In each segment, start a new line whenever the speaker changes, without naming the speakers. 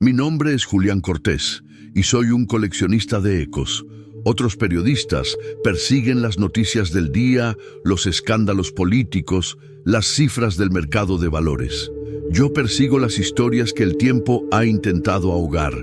Mi nombre es Julián Cortés y soy un coleccionista de ecos. Otros periodistas persiguen las noticias del día, los escándalos políticos, las cifras del mercado de valores. Yo persigo las historias que el tiempo ha intentado ahogar.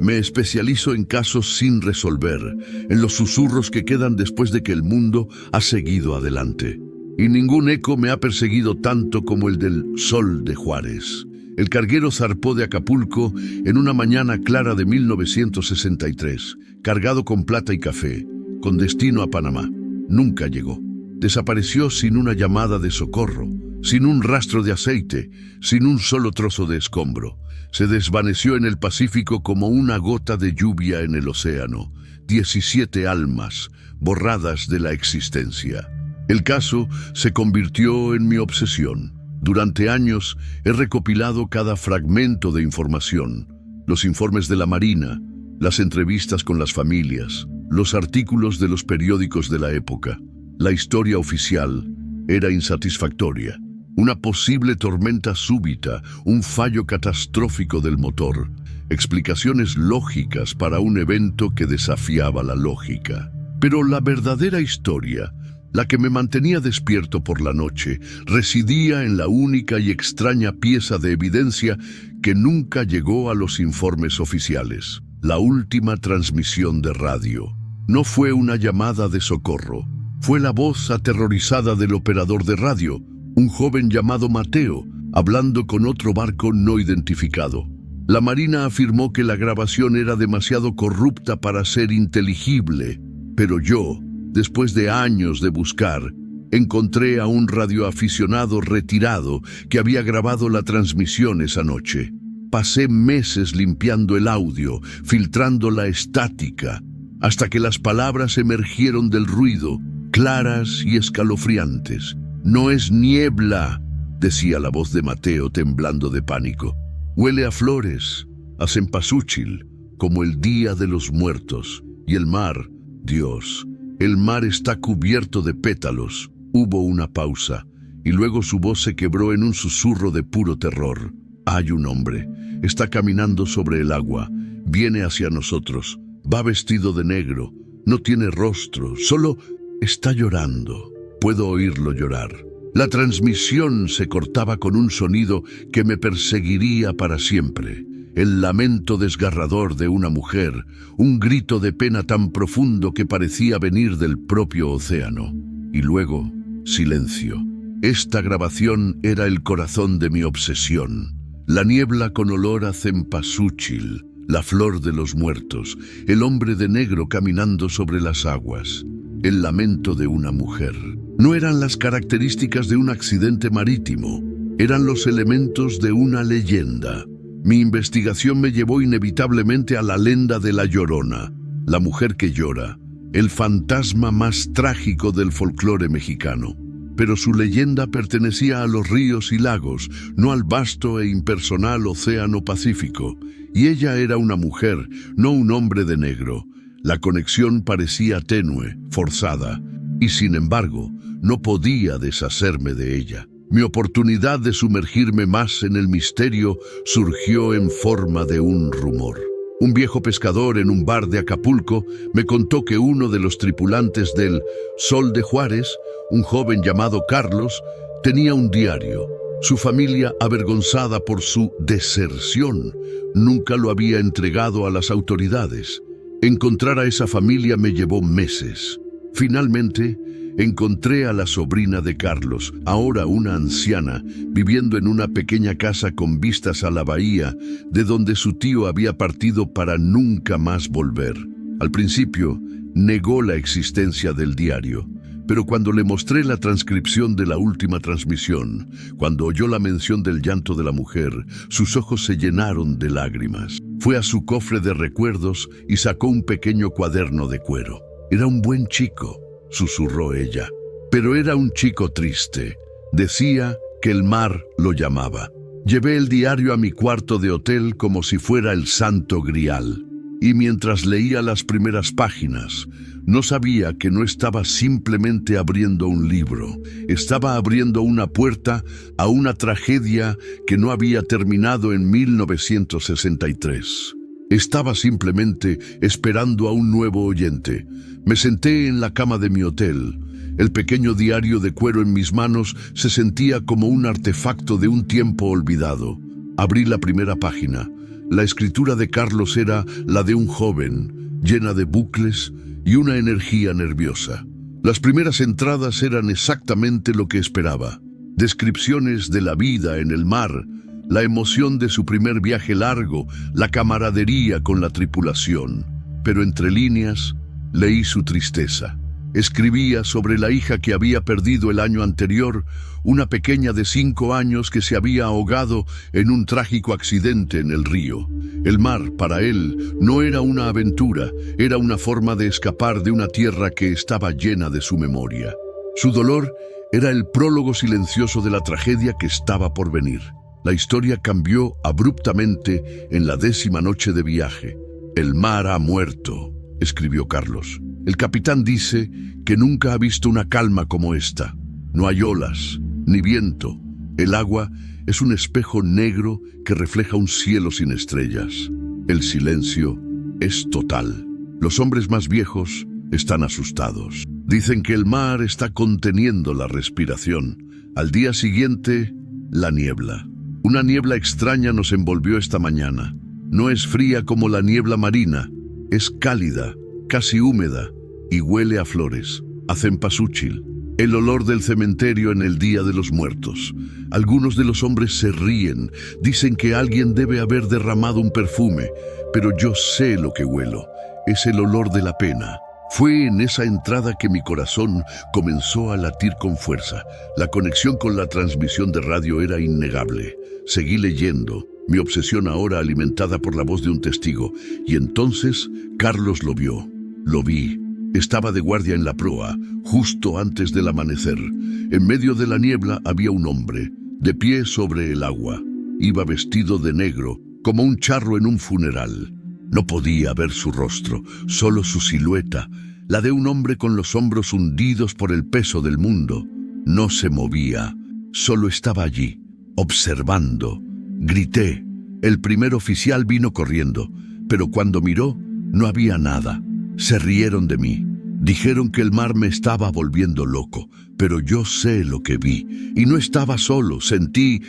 Me especializo en casos sin resolver, en los susurros que quedan después de que el mundo ha seguido adelante. Y ningún eco me ha perseguido tanto como el del Sol de Juárez. El carguero zarpó de Acapulco en una mañana clara de 1963, cargado con plata y café, con destino a Panamá. Nunca llegó. Desapareció sin una llamada de socorro, sin un rastro de aceite, sin un solo trozo de escombro. Se desvaneció en el Pacífico como una gota de lluvia en el océano. 17 almas borradas de la existencia. El caso se convirtió en mi obsesión. Durante años he recopilado cada fragmento de información, los informes de la Marina, las entrevistas con las familias, los artículos de los periódicos de la época. La historia oficial era insatisfactoria. Una posible tormenta súbita, un fallo catastrófico del motor, explicaciones lógicas para un evento que desafiaba la lógica. Pero la verdadera historia, la que me mantenía despierto por la noche, residía en la única y extraña pieza de evidencia que nunca llegó a los informes oficiales: la última transmisión de radio. No fue una llamada de socorro, fue la voz aterrorizada del operador de radio, un joven llamado Mateo, hablando con otro barco no identificado. La Marina afirmó que la grabación era demasiado corrupta para ser inteligible, pero yo, después de años de buscar, encontré a un radioaficionado retirado que había grabado la transmisión esa noche. Pasé meses limpiando el audio, filtrando la estática, hasta que las palabras emergieron del ruido, claras y escalofriantes. «No es niebla», decía la voz de Mateo temblando de pánico. «Huele a flores, a cempasúchil, como el día de los muertos. Y el mar, Dios, el mar está cubierto de pétalos». Hubo una pausa, y luego su voz se quebró en un susurro de puro terror. «Hay un hombre, está caminando sobre el agua, viene hacia nosotros, va vestido de negro, no tiene rostro, solo está llorando. Puedo oírlo llorar». La transmisión se cortaba con un sonido que me perseguiría para siempre. El lamento desgarrador de una mujer, un grito de pena tan profundo que parecía venir del propio océano. Y luego, silencio. Esta grabación era el corazón de mi obsesión. La niebla con olor a cempasúchil, la flor de los muertos, el hombre de negro caminando sobre las aguas, el lamento de una mujer. No eran las características de un accidente marítimo, eran los elementos de una leyenda. Mi investigación me llevó inevitablemente a la leyenda de La Llorona, la mujer que llora, el fantasma más trágico del folclore mexicano. Pero su leyenda pertenecía a los ríos y lagos, no al vasto e impersonal océano Pacífico. Y ella era una mujer, no un hombre de negro. La conexión parecía tenue, forzada, y sin embargo, no podía deshacerme de ella. Mi oportunidad de sumergirme más en el misterio surgió en forma de un rumor. Un viejo pescador en un bar de Acapulco me contó que uno de los tripulantes del Sol de Juárez, un joven llamado Carlos, tenía un diario. Su familia, avergonzada por su deserción, nunca lo había entregado a las autoridades. Encontrar a esa familia me llevó meses. Finalmente, encontré a la sobrina de Carlos, ahora una anciana, viviendo en una pequeña casa con vistas a la bahía, de donde su tío había partido para nunca más volver. Al principio, negó la existencia del diario, pero cuando le mostré la transcripción de la última transmisión, cuando oyó la mención del llanto de la mujer, sus ojos se llenaron de lágrimas. Fue a su cofre de recuerdos y sacó un pequeño cuaderno de cuero. «Era un buen chico», susurró ella, «pero era un chico triste. Decía que el mar lo llamaba. Llevé el diario a mi cuarto de hotel como si fuera el santo grial. Y mientras leía las primeras páginas, no sabía que no estaba simplemente abriendo un libro, estaba abriendo una puerta a una tragedia que no había terminado en 1963. Estaba simplemente esperando a un nuevo oyente. Me senté en la cama de mi hotel. El pequeño diario de cuero en mis manos se sentía como un artefacto de un tiempo olvidado. Abrí la primera página. La escritura de Carlos era la de un joven, llena de bucles y una energía nerviosa. Las primeras entradas eran exactamente lo que esperaba. Descripciones de la vida en el mar, la emoción de su primer viaje largo, la camaradería con la tripulación. Pero entre líneas, leí su tristeza. Escribía sobre la hija que había perdido el año anterior, una pequeña de 5 años que se había ahogado en un trágico accidente en el río. El mar, para él, no era una aventura, era una forma de escapar de una tierra que estaba llena de su memoria. Su dolor era el prólogo silencioso de la tragedia que estaba por venir. La historia cambió abruptamente en la 10ª noche de viaje. «El mar ha muerto», escribió Carlos. «El capitán dice que nunca ha visto una calma como esta. No hay olas, ni viento. El agua es un espejo negro que refleja un cielo sin estrellas. El silencio es total. Los hombres más viejos están asustados. Dicen que el mar está conteniendo la respiración. Al día siguiente, la niebla. Una niebla extraña nos envolvió esta mañana. No es fría como la niebla marina. Es cálida, casi húmeda, y huele a flores, a cempasúchil. El olor del cementerio en el Día de los Muertos. Algunos de los hombres se ríen, dicen que alguien debe haber derramado un perfume, pero yo sé lo que huelo. Es el olor de la pena. Fue en esa entrada que mi corazón comenzó a latir con fuerza. La conexión con la transmisión de radio era innegable. Seguí leyendo, mi obsesión ahora alimentada por la voz de un testigo, y entonces Carlos lo vio. Lo vi. Estaba de guardia en la proa, justo antes del amanecer. En medio de la niebla había un hombre, de pie sobre el agua. Iba vestido de negro, como un charro en un funeral. No podía ver su rostro, solo su silueta, la de un hombre con los hombros hundidos por el peso del mundo. No se movía, solo estaba allí, observando. Grité. El primer oficial vino corriendo, pero cuando miró, no había nada. Se rieron de mí. Dijeron que el mar me estaba volviendo loco, pero yo sé lo que vi. Y no estaba solo, sentí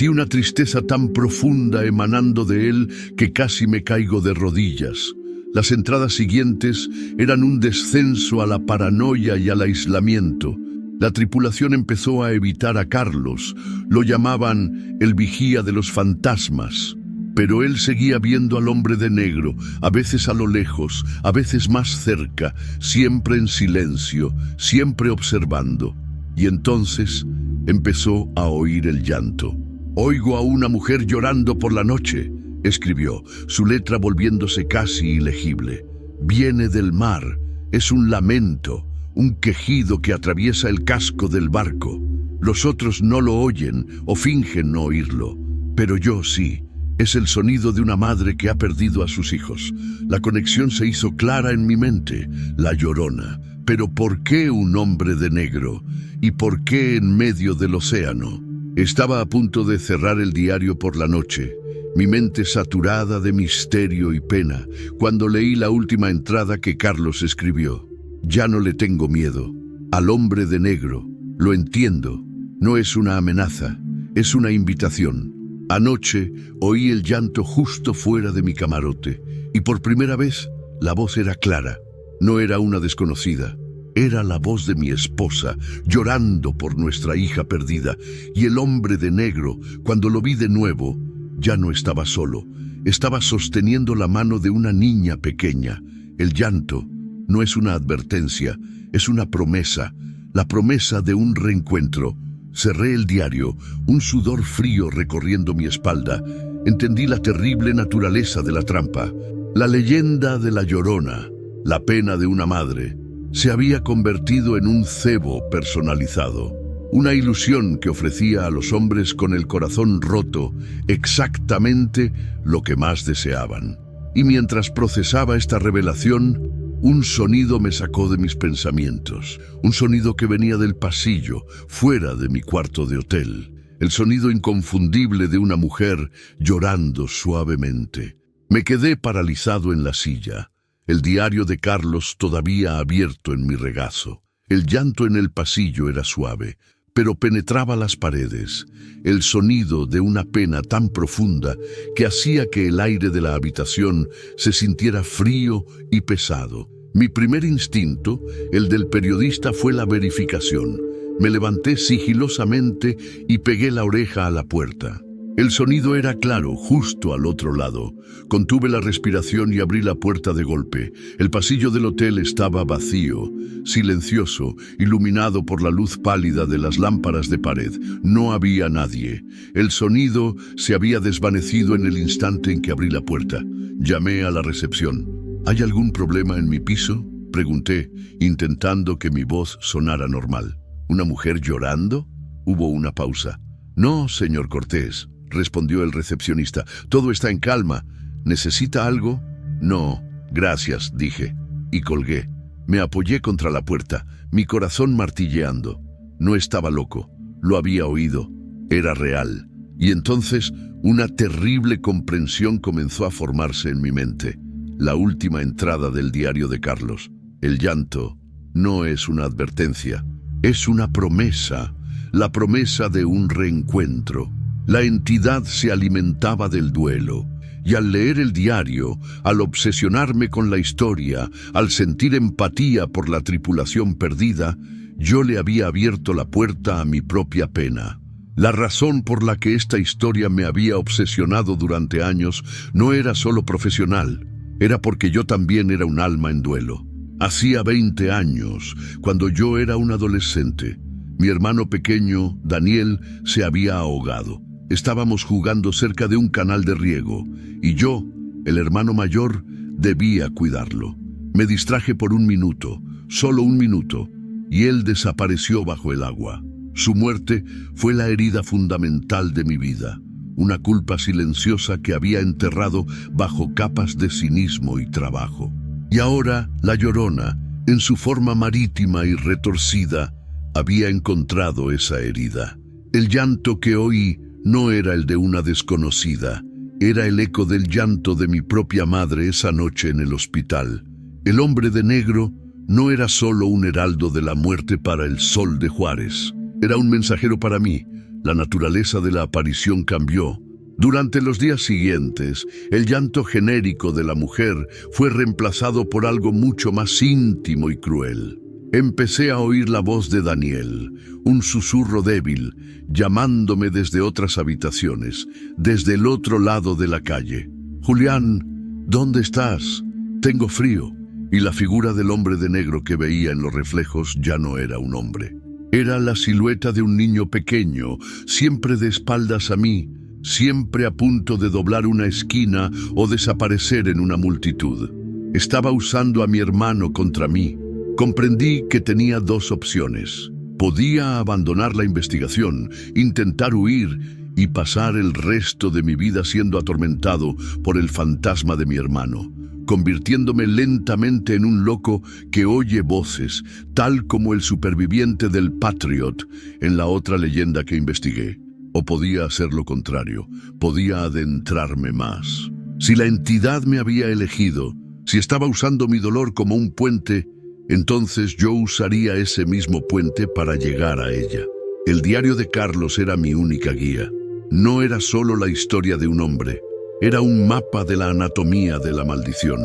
una tristeza tan profunda emanando de él que casi me caigo de rodillas. Las entradas siguientes eran un descenso a la paranoia y al aislamiento. La tripulación empezó a evitar a Carlos. Lo llamaban el vigía de los fantasmas. Pero él seguía viendo al hombre de negro, a veces a lo lejos, a veces más cerca, siempre en silencio, siempre observando. Y entonces empezó a oír el llanto. «Oigo a una mujer llorando por la noche», escribió, su letra volviéndose casi ilegible. «Viene del mar, es un lamento, un quejido que atraviesa el casco del barco. Los otros no lo oyen o fingen no oírlo, pero yo sí». Es el sonido de una madre que ha perdido a sus hijos. La conexión se hizo clara en mi mente, la Llorona. Pero ¿por qué un hombre de negro? ¿Y por qué en medio del océano? Estaba a punto de cerrar el diario por la noche, mi mente saturada de misterio y pena, cuando leí la última entrada que Carlos escribió. «Ya no le tengo miedo. Al hombre de negro. Lo entiendo. No es una amenaza, es una invitación». Anoche oí el llanto justo fuera de mi camarote y por primera vez la voz era clara. No era una desconocida, era la voz de mi esposa llorando por nuestra hija perdida. Y el hombre de negro, cuando lo vi de nuevo, ya no estaba solo. Estaba sosteniendo la mano de una niña pequeña. El llanto no es una advertencia, es una promesa, la promesa de un reencuentro. Cerré el diario, un sudor frío recorriendo mi espalda. Entendí la terrible naturaleza de la trampa. La leyenda de la Llorona, la pena de una madre, se había convertido en un cebo personalizado. Una ilusión que ofrecía a los hombres con el corazón roto exactamente lo que más deseaban. y mientras procesaba esta revelación, un sonido me sacó de mis pensamientos, un sonido que venía del pasillo, fuera de mi cuarto de hotel, el sonido inconfundible de una mujer llorando suavemente. Me quedé paralizado en la silla, el diario de Carlos todavía abierto en mi regazo. El llanto en el pasillo era suave, pero penetraba las paredes, el sonido de una pena tan profunda que hacía que el aire de la habitación se sintiera frío y pesado. Mi primer instinto, el del periodista, fue la verificación. Me levanté sigilosamente y pegué la oreja a la puerta. El sonido era claro, justo al otro lado. Contuve la respiración y abrí la puerta de golpe. El pasillo del hotel estaba vacío, silencioso, iluminado por la luz pálida de las lámparas de pared. No había nadie. El sonido se había desvanecido en el instante en que abrí la puerta. Llamé a la recepción. ¿Hay algún problema en mi piso?, pregunté, intentando que mi voz sonara normal. ¿Una mujer llorando? Hubo una pausa. No, señor Cortés, respondió el recepcionista. Todo está en calma. ¿Necesita algo? No, gracias, dije, y colgué. Me apoyé contra la puerta, mi corazón martilleando. No estaba loco, lo había oído, era real. Y entonces una terrible comprensión comenzó a formarse en mi mente. La última entrada del diario de Carlos. El llanto no es una advertencia, es una promesa, la promesa de un reencuentro. La entidad se alimentaba del duelo, y al leer el diario, al obsesionarme con la historia, al sentir empatía por la tripulación perdida, yo le había abierto la puerta a mi propia pena. La razón por la que esta historia me había obsesionado durante años no era solo profesional, era porque yo también era un alma en duelo. Hacía 20 años, cuando yo era un adolescente, mi hermano pequeño, Daniel, se había ahogado. Estábamos jugando cerca de un canal de riego, y yo, el hermano mayor, debía cuidarlo. Me distraje por un minuto, solo un minuto, y él desapareció bajo el agua. Su muerte fue la herida fundamental de mi vida, una culpa silenciosa que había enterrado bajo capas de cinismo y trabajo. Y ahora, la Llorona, en su forma marítima y retorcida, había encontrado esa herida. El llanto que oí no era el de una desconocida, era el eco del llanto de mi propia madre esa noche en el hospital. El hombre de negro no era solo un heraldo de la muerte para el Sol de Juárez, era un mensajero para mí. La naturaleza de la aparición cambió. Durante los días siguientes, el llanto genérico de la mujer fue reemplazado por algo mucho más íntimo y cruel. Empecé a oír la voz de Daniel, un susurro débil, llamándome desde otras habitaciones, desde el otro lado de la calle. «Julián, ¿dónde estás? Tengo frío». Y la figura del hombre de negro que veía en los reflejos ya no era un hombre. Era la silueta de un niño pequeño, siempre de espaldas a mí, siempre a punto de doblar una esquina o desaparecer en una multitud. Estaba usando a mi hermano contra mí. Comprendí que tenía dos opciones. Podía abandonar la investigación, intentar huir y pasar el resto de mi vida siendo atormentado por el fantasma de mi hermano, convirtiéndome lentamente en un loco que oye voces, tal como el superviviente del Patriot en la otra leyenda que investigué. O podía hacer lo contrario, podía adentrarme más. Si la entidad me había elegido, si estaba usando mi dolor como un puente, entonces yo usaría ese mismo puente para llegar a ella. El diario de Carlos era mi única guía. No era solo la historia de un hombre, era un mapa de la anatomía de la maldición.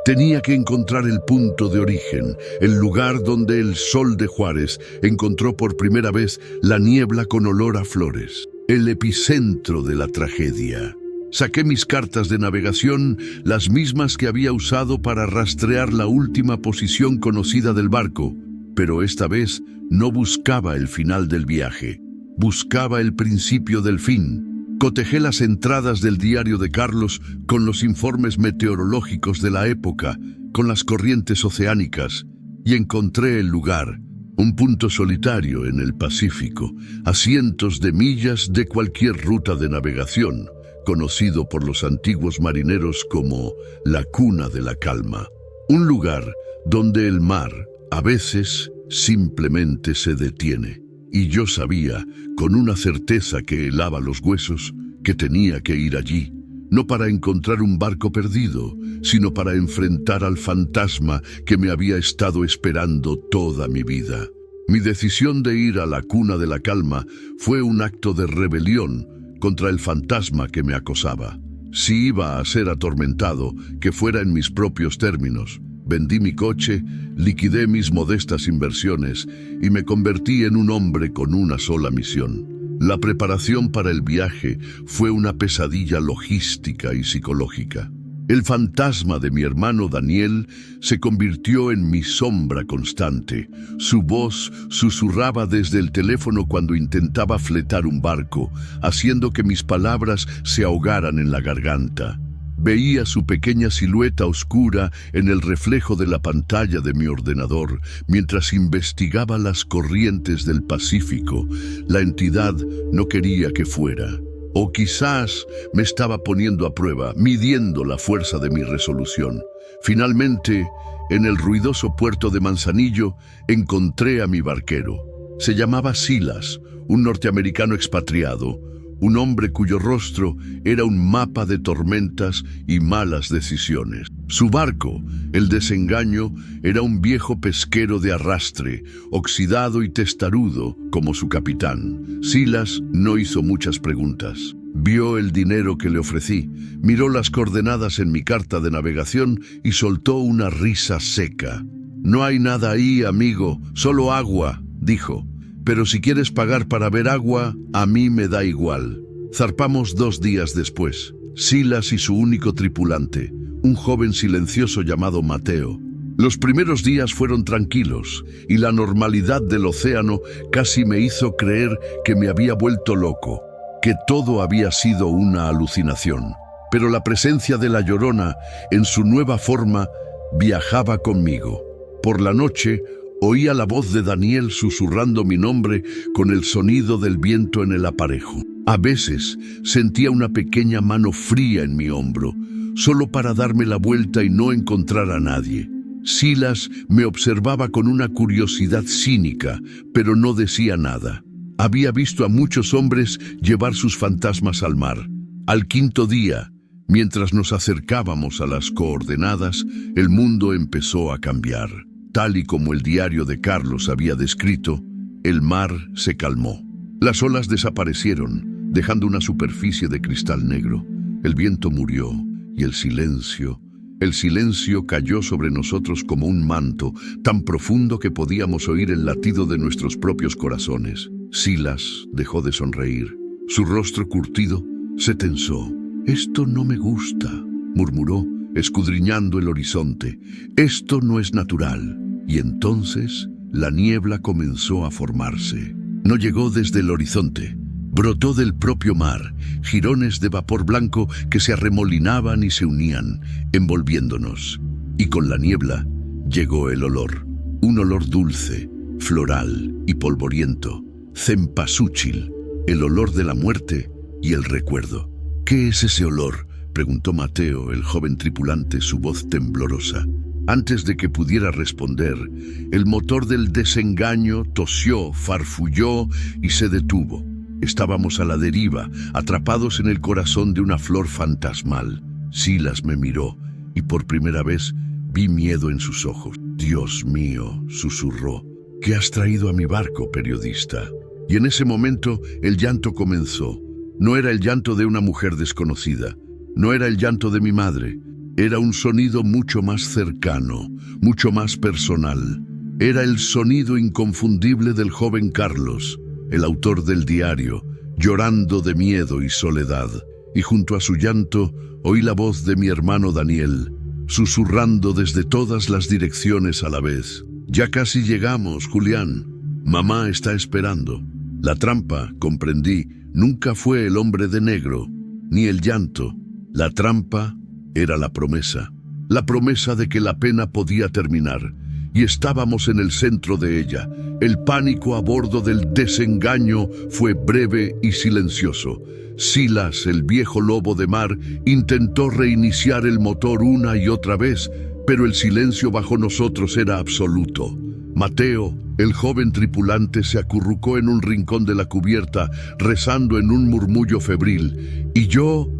Tenía que encontrar el punto de origen, el lugar donde el Sol de Juárez encontró por primera vez la niebla con olor a flores, el epicentro de la tragedia. Saqué mis cartas de navegación, las mismas que había usado para rastrear la última posición conocida del barco, pero esta vez no buscaba el final del viaje, buscaba el principio del fin. Cotejé las entradas del diario de Carlos con los informes meteorológicos de la época, con las corrientes oceánicas, y encontré el lugar, un punto solitario en el Pacífico, a cientos de millas de cualquier ruta de navegación, conocido por los antiguos marineros como la cuna de la calma. Un lugar donde el mar, a veces, simplemente se detiene. Y yo sabía, con una certeza que helaba los huesos, que tenía que ir allí, no para encontrar un barco perdido, sino para enfrentar al fantasma que me había estado esperando toda mi vida. Mi decisión de ir a la cuna de la calma fue un acto de rebelión contra el fantasma que me acosaba. Si iba a ser atormentado, que fuera en mis propios términos. Vendí mi coche, liquidé mis modestas inversiones y me convertí en un hombre con una sola misión. La preparación para el viaje fue una pesadilla logística y psicológica. El fantasma de mi hermano Daniel se convirtió en mi sombra constante. Su voz susurraba desde el teléfono cuando intentaba fletar un barco, haciendo que mis palabras se ahogaran en la garganta. Veía su pequeña silueta oscura en el reflejo de la pantalla de mi ordenador mientras investigaba las corrientes del Pacífico. La entidad no quería que fuera. O quizás me estaba poniendo a prueba, midiendo la fuerza de mi resolución. Finalmente, en el ruidoso puerto de Manzanillo, encontré a mi barquero. Se llamaba Silas, un norteamericano expatriado, un hombre cuyo rostro era un mapa de tormentas y malas decisiones. Su barco, el Desengaño, era un viejo pesquero de arrastre, oxidado y testarudo como su capitán. Silas no hizo muchas preguntas. Vio el dinero que le ofrecí, miró las coordenadas en mi carta de navegación y soltó una risa seca. «No hay nada ahí, amigo, solo agua», dijo. «Pero si quieres pagar para ver agua, a mí me da igual». Zarpamos 2 días después. Silas y su único tripulante, un joven silencioso llamado Mateo. Los primeros días fueron tranquilos y la normalidad del océano casi me hizo creer que me había vuelto loco, que todo había sido una alucinación. Pero la presencia de la Llorona, en su nueva forma, viajaba conmigo. Por la noche, oía la voz de Daniel susurrando mi nombre con el sonido del viento en el aparejo. A veces sentía una pequeña mano fría en mi hombro, solo para darme la vuelta y no encontrar a nadie. Silas me observaba con una curiosidad cínica, pero no decía nada. Había visto a muchos hombres llevar sus fantasmas al mar. Al 5.º día, mientras nos acercábamos a las coordenadas, el mundo empezó a cambiar. Tal y como el diario de Carlos había descrito, el mar se calmó. Las olas desaparecieron, dejando una superficie de cristal negro. El viento murió y el silencio cayó sobre nosotros como un manto, tan profundo que podíamos oír el latido de nuestros propios corazones. Silas dejó de sonreír. Su rostro curtido se tensó. «Esto no me gusta», murmuró, escudriñando el horizonte. «Esto no es natural». Y entonces la niebla comenzó a formarse. No llegó desde el horizonte. Brotó del propio mar, jirones de vapor blanco que se arremolinaban y se unían, envolviéndonos. Y con la niebla llegó el olor, un olor dulce, floral y polvoriento, cempasúchil, el olor de la muerte y el recuerdo. «¿Qué es ese olor?», preguntó Mateo, el joven tripulante, su voz temblorosa. Antes de que pudiera responder, el motor del Desengaño tosió, farfulló y se detuvo. Estábamos a la deriva, atrapados en el corazón de una flor fantasmal. Silas me miró y por primera vez vi miedo en sus ojos. «Dios mío», susurró, «¿qué has traído a mi barco, periodista?». Y en ese momento el llanto comenzó. No era el llanto de una mujer desconocida, no era el llanto de mi madre. Era un sonido mucho más cercano, mucho más personal. Era el sonido inconfundible del joven Carlos, el autor del diario, llorando de miedo y soledad. Y junto a su llanto oí la voz de mi hermano Daniel, susurrando desde todas las direcciones a la vez. «Ya casi llegamos, Julián. Mamá está esperando». La trampa, comprendí, nunca fue el hombre de negro, ni el llanto. La trampa era la promesa de que la pena podía terminar y estábamos en el centro de ella. El pánico a bordo del desengaño fue breve y silencioso. Silas, el viejo lobo de mar, intentó reiniciar el motor una y otra vez, pero el silencio bajo nosotros era absoluto. Mateo, el joven tripulante, se acurrucó en un rincón de la cubierta, rezando en un murmullo febril, y yo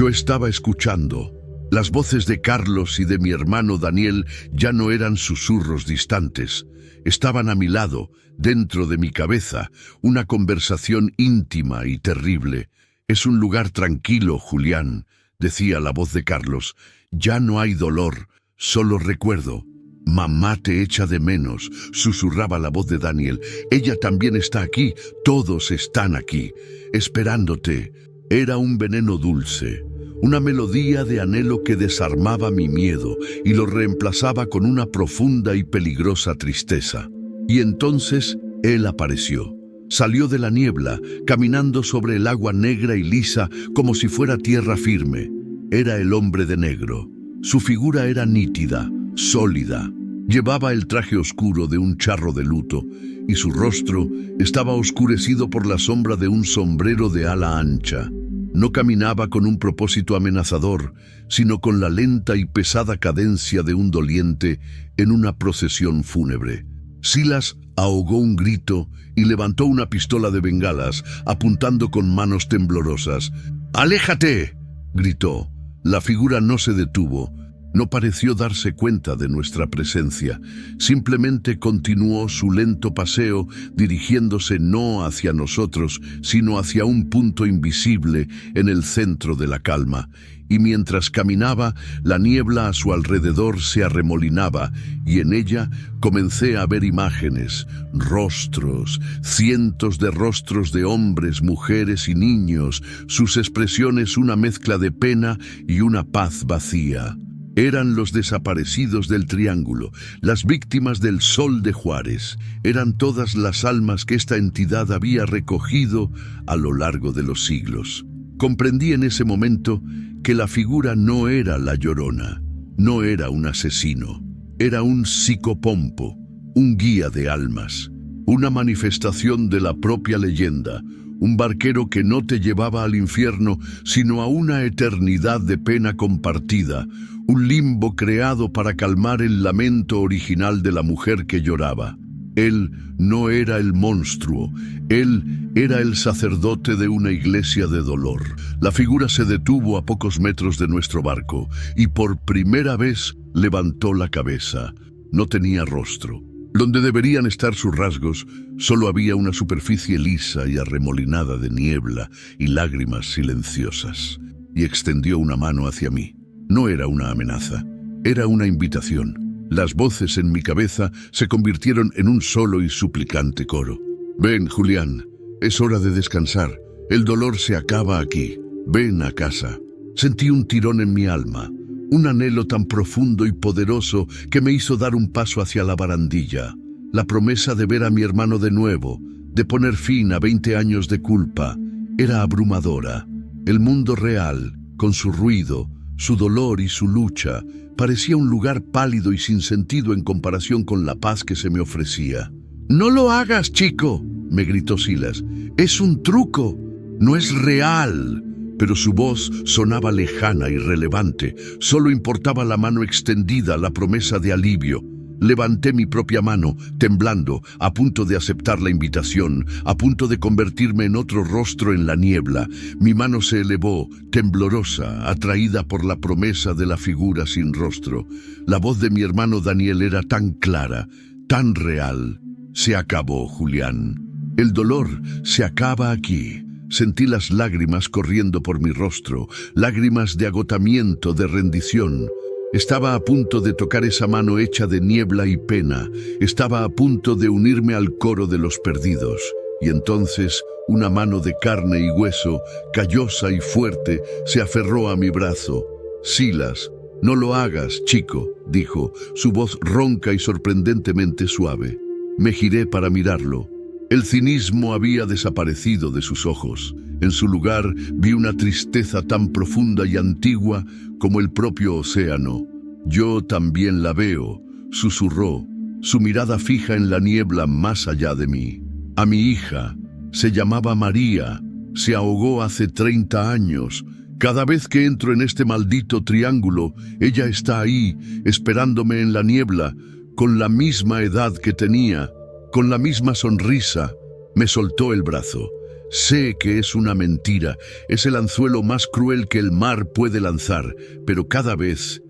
estaba escuchando. Las voces de Carlos y de mi hermano Daniel ya no eran susurros distantes. Estaban a mi lado, dentro de mi cabeza, una conversación íntima y terrible. «Es un lugar tranquilo, Julián», decía la voz de Carlos. «Ya no hay dolor, solo recuerdo». «Mamá te echa de menos», susurraba la voz de Daniel. «Ella también está aquí, todos están aquí, esperándote». Era un veneno dulce, una melodía de anhelo que desarmaba mi miedo y lo reemplazaba con una profunda y peligrosa tristeza. Y entonces él apareció. Salió de la niebla, caminando sobre el agua negra y lisa como si fuera tierra firme. Era el hombre de negro. Su figura era nítida, sólida. Llevaba el traje oscuro de un charro de luto y su rostro estaba oscurecido por la sombra de un sombrero de ala ancha. No caminaba con un propósito amenazador, sino con la lenta y pesada cadencia de un doliente en una procesión fúnebre. Silas ahogó un grito y levantó una pistola de bengalas, apuntando con manos temblorosas. «¡Aléjate!», gritó. La figura no se detuvo. No pareció darse cuenta de nuestra presencia. Simplemente continuó su lento paseo, dirigiéndose no hacia nosotros, sino hacia un punto invisible en el centro de la calma. Y mientras caminaba, la niebla a su alrededor se arremolinaba, y en ella comencé a ver imágenes, rostros, cientos de rostros de hombres, mujeres y niños, sus expresiones una mezcla de pena y una paz vacía. Eran los desaparecidos del Triángulo, las víctimas del Sol de Juárez. Eran todas las almas que esta entidad había recogido a lo largo de los siglos. Comprendí en ese momento que la figura no era la Llorona, no era un asesino, era un psicopompo, un guía de almas, una manifestación de la propia leyenda, un barquero que no te llevaba al infierno, sino a una eternidad de pena compartida, un limbo creado para calmar el lamento original de la mujer que lloraba. Él no era el monstruo, él era el sacerdote de una iglesia de dolor. La figura se detuvo a pocos metros de nuestro barco y por primera vez levantó la cabeza. No tenía rostro. Donde deberían estar sus rasgos, solo había una superficie lisa y arremolinada de niebla y lágrimas silenciosas. Y extendió una mano hacia mí. No era una amenaza, era una invitación. Las voces en mi cabeza se convirtieron en un solo y suplicante coro. «Ven, Julián, es hora de descansar. El dolor se acaba aquí. Ven a casa». Sentí un tirón en mi alma, un anhelo tan profundo y poderoso que me hizo dar un paso hacia la barandilla. La promesa de ver a mi hermano de nuevo, de poner fin a 20 años de culpa, era abrumadora. El mundo real, con su ruido, su dolor y su lucha, parecía un lugar pálido y sin sentido en comparación con la paz que se me ofrecía. «No lo hagas, chico», me gritó Silas. «Es un truco, no es real». Pero su voz sonaba lejana y irrelevante. Solo importaba la mano extendida, la promesa de alivio. Levanté mi propia mano, temblando, a punto de aceptar la invitación, a punto de convertirme en otro rostro en la niebla. Mi mano se elevó, temblorosa, atraída por la promesa de la figura sin rostro. La voz de mi hermano Daniel era tan clara, tan real. «Se acabó, Julián. El dolor se acaba aquí». Sentí las lágrimas corriendo por mi rostro, lágrimas de agotamiento, de rendición. Estaba a punto de tocar esa mano hecha de niebla y pena. Estaba a punto de unirme al coro de los perdidos. Y entonces una mano de carne y hueso, callosa y fuerte, se aferró a mi brazo. «Silas, no lo hagas, chico», dijo, su voz ronca y sorprendentemente suave. Me giré para mirarlo. El cinismo había desaparecido de sus ojos. En su lugar vi una tristeza tan profunda y antigua como el propio océano. «Yo también la veo», susurró, su mirada fija en la niebla más allá de mí. A mi hija, se llamaba María, se ahogó hace 30 años. Cada vez que entro en este maldito triángulo, ella está ahí, esperándome en la niebla, con la misma edad que tenía, con la misma sonrisa. Me soltó el brazo. Sé que es una mentira, es el anzuelo más cruel que el mar puede lanzar, pero cada vez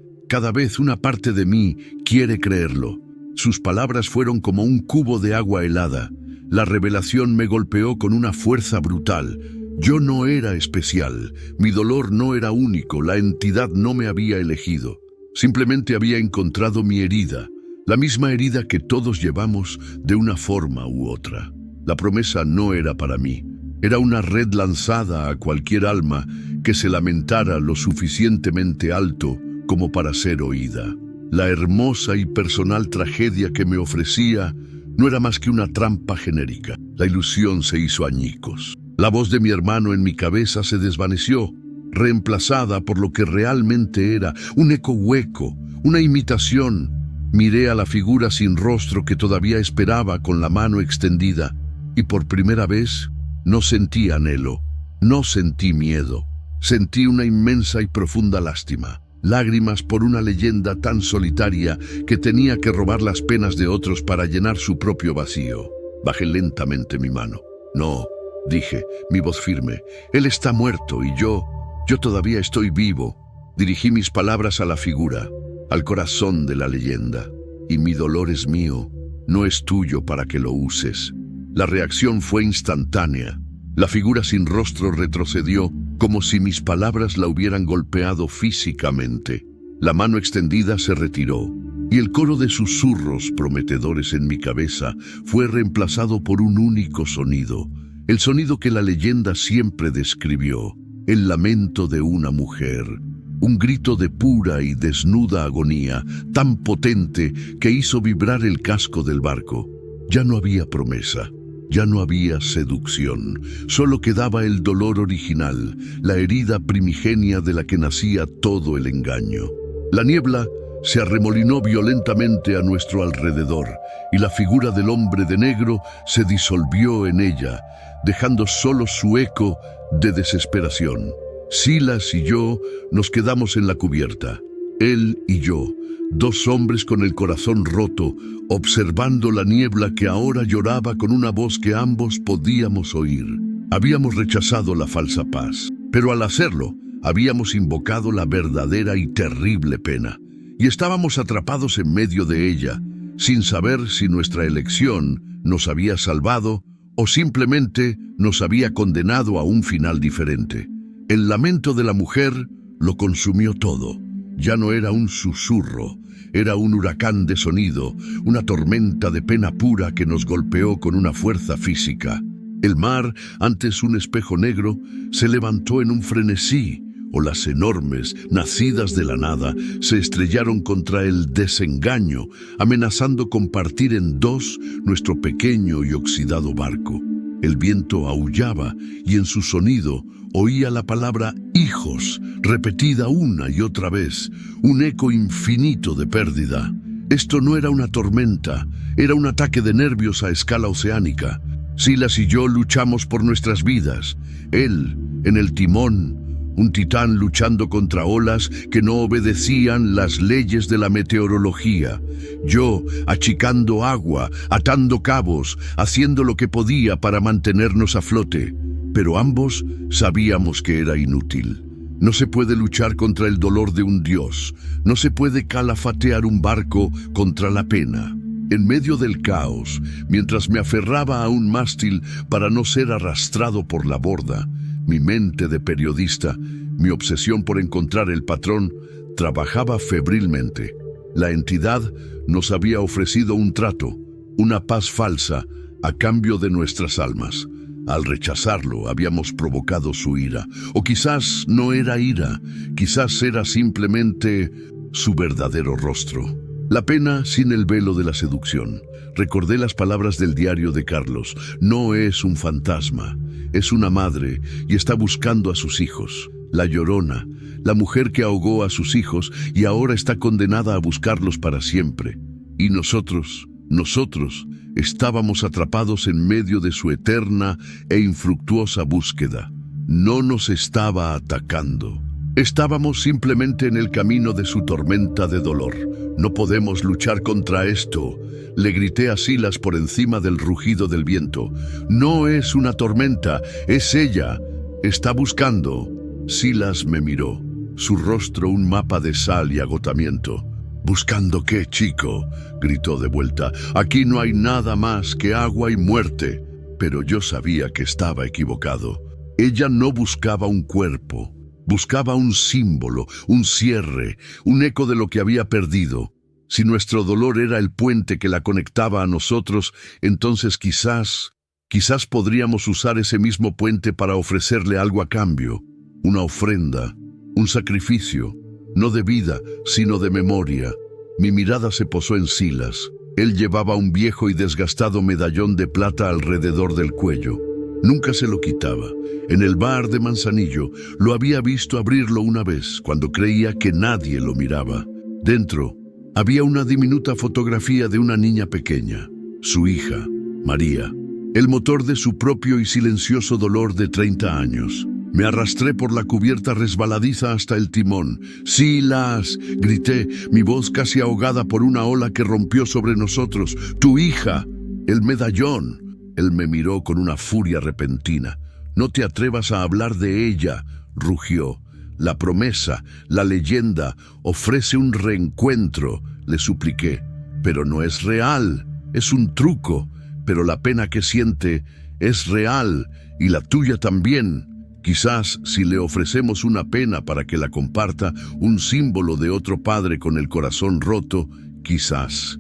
una parte de mí quiere creerlo. Sus palabras fueron como un cubo de agua helada. La revelación me golpeó con una fuerza brutal. Yo no era especial, mi dolor no era único, la entidad no me había elegido. Simplemente había encontrado mi herida, la misma herida que todos llevamos de una forma u otra. La promesa no era para mí, era una red lanzada a cualquier alma que se lamentara lo suficientemente alto como para ser oída. La hermosa y personal tragedia que me ofrecía no era más que una trampa genérica. La ilusión se hizo añicos. La voz de mi hermano en mi cabeza se desvaneció, reemplazada por lo que realmente era, un eco hueco, una imitación. Miré a la figura sin rostro que todavía esperaba con la mano extendida, y por primera vez no sentí anhelo, no sentí miedo, sentí una inmensa y profunda lástima. Lágrimas por una leyenda tan solitaria que tenía que robar las penas de otros para llenar su propio vacío. Bajé lentamente mi mano. No, dije, mi voz firme. Él está muerto y yo todavía estoy vivo. Dirigí mis palabras a la figura, al corazón de la leyenda. Y mi dolor es mío, no es tuyo para que lo uses. La reacción fue instantánea. La figura sin rostro retrocedió como si mis palabras la hubieran golpeado físicamente. La mano extendida se retiró y el coro de susurros prometedores en mi cabeza fue reemplazado por un único sonido, el sonido que la leyenda siempre describió, el lamento de una mujer, un grito de pura y desnuda agonía, tan potente que hizo vibrar el casco del barco. Ya no había promesa. Ya no había seducción, solo quedaba el dolor original, la herida primigenia de la que nacía todo el engaño. La niebla se arremolinó violentamente a nuestro alrededor y la figura del hombre de negro se disolvió en ella, dejando solo su eco de desesperación. Silas y yo nos quedamos en la cubierta, él y yo, dos hombres con el corazón roto, observando la niebla que ahora lloraba con una voz que ambos podíamos oír. Habíamos rechazado la falsa paz, pero al hacerlo, habíamos invocado la verdadera y terrible pena, y estábamos atrapados en medio de ella, sin saber si nuestra elección nos había salvado o simplemente nos había condenado a un final diferente. El lamento de la mujer lo consumió todo. Ya no era un susurro, era un huracán de sonido, una tormenta de pena pura que nos golpeó con una fuerza física. El mar, antes un espejo negro, se levantó en un frenesí. Olas enormes, nacidas de la nada, se estrellaron contra el desengaño, amenazando con partir en dos nuestro pequeño y oxidado barco. El viento aullaba y en su sonido oía la palabra hijos, repetida una y otra vez, un eco infinito de pérdida. Esto no era una tormenta, era un ataque de nervios a escala oceánica. Silas y yo luchamos por nuestras vidas. Él, en el timón, un titán luchando contra olas que no obedecían las leyes de la meteorología. Yo, achicando agua, atando cabos, haciendo lo que podía para mantenernos a flote. Pero ambos sabíamos que era inútil. No se puede luchar contra el dolor de un dios. No se puede calafatear un barco contra la pena. En medio del caos, mientras me aferraba a un mástil para no ser arrastrado por la borda, mi mente de periodista, mi obsesión por encontrar el patrón, trabajaba febrilmente. La entidad nos había ofrecido un trato, una paz falsa, a cambio de nuestras almas. Al rechazarlo, habíamos provocado su ira. O quizás no era ira, quizás era simplemente su verdadero rostro. La pena sin el velo de la seducción. Recordé las palabras del diario de Carlos. No es un fantasma, es una madre y está buscando a sus hijos. La llorona, la mujer que ahogó a sus hijos y ahora está condenada a buscarlos para siempre. Y nosotros Nosotros estábamos atrapados en medio de su eterna e infructuosa búsqueda. No nos estaba atacando. Estábamos simplemente en el camino de su tormenta de dolor. No podemos luchar contra esto, le grité a Silas por encima del rugido del viento. No es una tormenta, es ella. Está buscando. Silas me miró, su rostro un mapa de sal y agotamiento. ¿Buscando qué, chico?, gritó de vuelta. Aquí no hay nada más que agua y muerte. Pero yo sabía que estaba equivocado. Ella no buscaba un cuerpo. Buscaba un símbolo, un cierre, un eco de lo que había perdido. Si nuestro dolor era el puente que la conectaba a nosotros, entonces quizás podríamos usar ese mismo puente para ofrecerle algo a cambio. Una ofrenda, un sacrificio, no de vida, sino de memoria. Mi mirada se posó en Silas. Él llevaba un viejo y desgastado medallón de plata alrededor del cuello. Nunca se lo quitaba. En el bar de Manzanillo lo había visto abrirlo una vez, cuando creía que nadie lo miraba. Dentro había una diminuta fotografía de una niña pequeña, su hija, María, el motor de su propio y silencioso dolor de 30 años. Me arrastré por la cubierta resbaladiza hasta el timón. ¡Silas!, grité, mi voz casi ahogada por una ola que rompió sobre nosotros. ¡Tu hija! ¡El medallón! Él me miró con una furia repentina. «No te atrevas a hablar de ella», rugió. «La promesa, la leyenda, ofrece un reencuentro», le supliqué. «Pero no es real, es un truco, pero la pena que siente es real, y la tuya también. Quizás si le ofrecemos una pena para que la comparta, un símbolo de otro padre con el corazón roto, quizás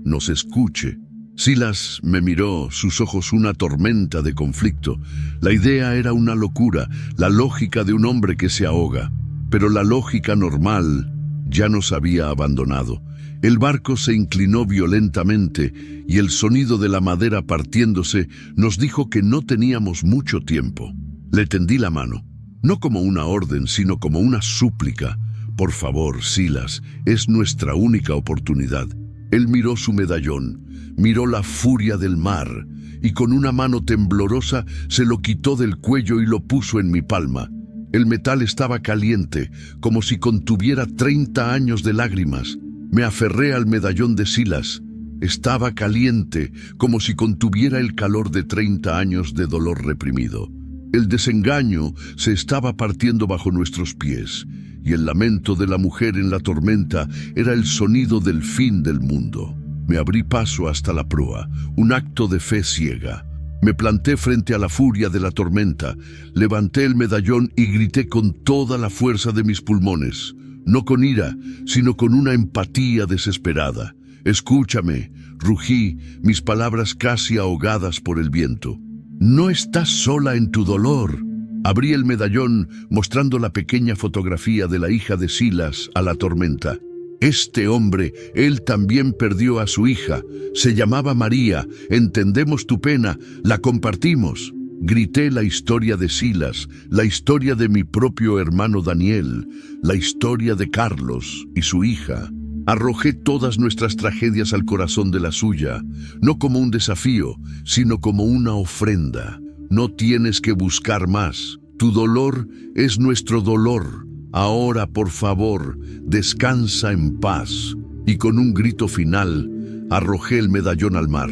nos escuche». Silas me miró, sus ojos una tormenta de conflicto. La idea era una locura, la lógica de un hombre que se ahoga. Pero la lógica normal ya nos había abandonado. El barco se inclinó violentamente y el sonido de la madera partiéndose nos dijo que no teníamos mucho tiempo. Le tendí la mano, no como una orden, sino como una súplica. «Por favor, Silas, es nuestra única oportunidad». Él miró su medallón, miró la furia del mar, y con una mano temblorosa se lo quitó del cuello y lo puso en mi palma. El metal estaba caliente, como si contuviera 30 años de lágrimas. Me aferré al medallón de Silas. Estaba caliente, como si contuviera el calor de 30 años de dolor reprimido. El desengaño se estaba partiendo bajo nuestros pies, y el lamento de la mujer en la tormenta era el sonido del fin del mundo. Me abrí paso hasta la proa, un acto de fe ciega. Me planté frente a la furia de la tormenta, levanté el medallón y grité con toda la fuerza de mis pulmones, no con ira, sino con una empatía desesperada. «Escúchame», rugí, mis palabras casi ahogadas por el viento. «No estás sola en tu dolor». Abrí el medallón mostrando la pequeña fotografía de la hija de Silas a la tormenta. «Este hombre, él también perdió a su hija. Se llamaba María. Entendemos tu pena. La compartimos». Grité la historia de Silas, la historia de mi propio hermano Daniel, la historia de Carlos y su hija. Arrojé todas nuestras tragedias al corazón de la suya, no como un desafío, sino como una ofrenda. «No tienes que buscar más. Tu dolor es nuestro dolor. Ahora, por favor, descansa en paz». Y con un grito final, arrojé el medallón al mar.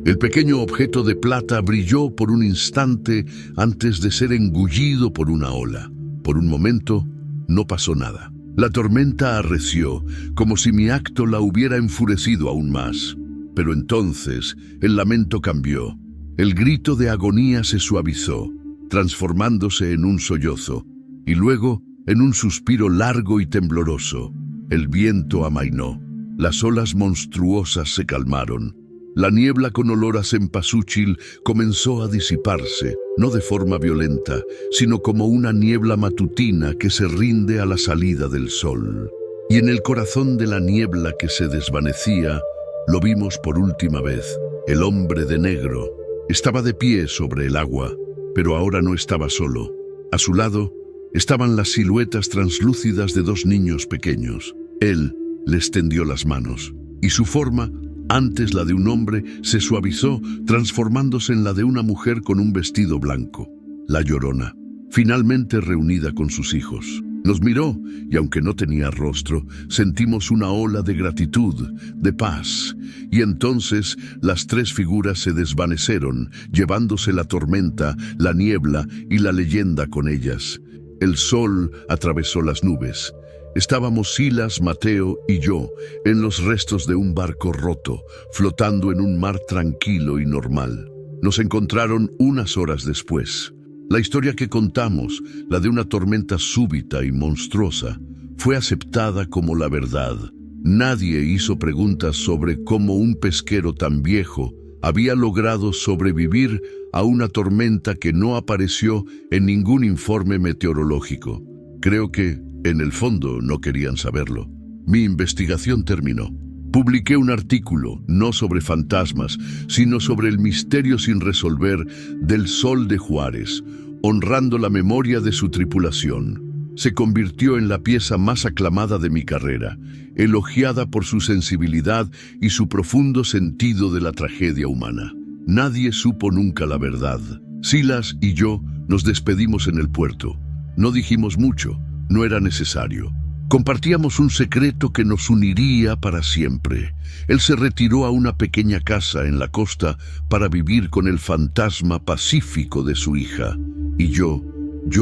El pequeño objeto de plata brilló por un instante antes de ser engullido por una ola. Por un momento, no pasó nada. La tormenta arreció, como si mi acto la hubiera enfurecido aún más. Pero entonces, el lamento cambió. El grito de agonía se suavizó, transformándose en un sollozo, y luego en un suspiro largo y tembloroso. El viento amainó, las olas monstruosas se calmaron. La niebla con olor a cempasúchil comenzó a disiparse, no de forma violenta, sino como una niebla matutina que se rinde a la salida del sol. Y en el corazón de la niebla que se desvanecía, lo vimos por última vez, el hombre de negro. Estaba de pie sobre el agua, pero ahora no estaba solo. A su lado estaban las siluetas translúcidas de dos niños pequeños. Él les tendió las manos, y su forma Antes la de un hombre se suavizó, transformándose en la de una mujer con un vestido blanco. La Llorona, finalmente reunida con sus hijos. Nos miró y aunque no tenía rostro, sentimos una ola de gratitud, de paz. Y entonces las tres figuras se desvanecieron, llevándose la tormenta, la niebla y la leyenda con ellas. El sol atravesó las nubes. Estábamos Silas, Mateo y yo en los restos de un barco roto, flotando en un mar tranquilo y normal. Nos encontraron unas horas después. La historia que contamos, la de una tormenta súbita y monstruosa, fue aceptada como la verdad. Nadie hizo preguntas sobre cómo un pesquero tan viejo había logrado sobrevivir a una tormenta que no apareció en ningún informe meteorológico. Creo que, en el fondo, no querían saberlo. Mi investigación terminó. Publiqué un artículo, no sobre fantasmas, sino sobre el misterio sin resolver del Sol de Juárez, honrando la memoria de su tripulación. Se convirtió en la pieza más aclamada de mi carrera, elogiada por su sensibilidad y su profundo sentido de la tragedia humana. Nadie supo nunca la verdad. Silas y yo nos despedimos en el puerto. No dijimos mucho, no era necesario. Compartíamos un secreto que nos uniría para siempre. Él se retiró a una pequeña casa en la costa para vivir con el fantasma pacífico de su hija. Y yo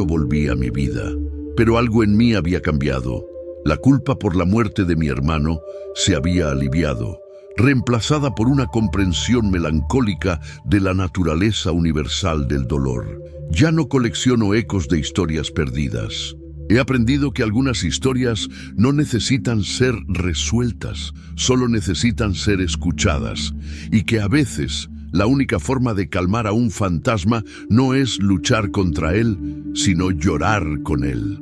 volví a mi vida. Pero algo en mí había cambiado. La culpa por la muerte de mi hermano se había aliviado, reemplazada por una comprensión melancólica de la naturaleza universal del dolor. Ya no colecciono ecos de historias perdidas. He aprendido que algunas historias no necesitan ser resueltas, solo necesitan ser escuchadas, y que a veces la única forma de calmar a un fantasma no es luchar contra él, sino llorar con él.